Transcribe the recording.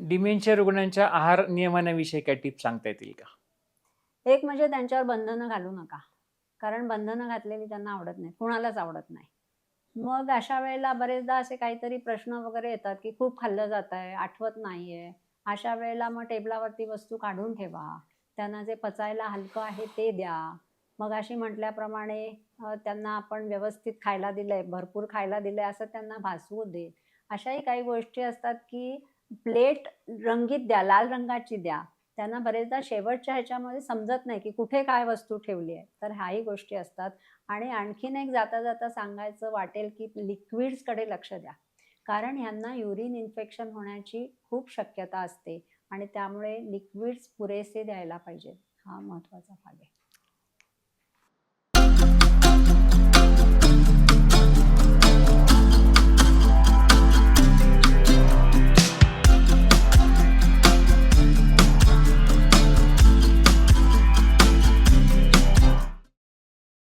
Dementia रुग्णांच्या आहार नियमनाविषयी काही टिप्स सांगता येतील का? एक म्हणजे त्यांच्यावर बंधनं घालू नका. कारण बंधनं घातलेली त्यांना आवडत नाही, कुणालाच आवडत नाही. मग अशा वेळेला बरेचदा असे काहीतरी प्रश्न वगैरे येतात, की खूप खाल्लं जातंय, आठवत नाहीये. अशा वेळेला मग टेबलावरती वस्तू काढून ठेवा. त्यांना जे पचायला हलकं आहे ते द्या. मगाशी म्हटल्याप्रमाणे त्यांना आपण व्यवस्थित खायला दिलंय, भरपूर खायला दिलंय असं त्यांना भासवू दे. अशाही काही गोष्टी असतात, की प्लेट रंगीत द्या, लाल रंगाची द्या. त्यांना बरेचदा शेवटच्या ह्याच्यामध्ये समजत नाही, की कुठे काय वस्तू ठेवली आहे. तर ह्याही गोष्टी असतात. आणि आणखीन एक जाता-जाता सांगायचं वाटेल, की लिक्विड्सकडे लक्ष द्या. कारण ह्यांना युरिन इन्फेक्शन होण्याची खूप शक्यता असते आणि त्यामुळे लिक्विड्स पुरेसे द्यायला पाहिजेत. हा महत्त्वाचा भाग आहे.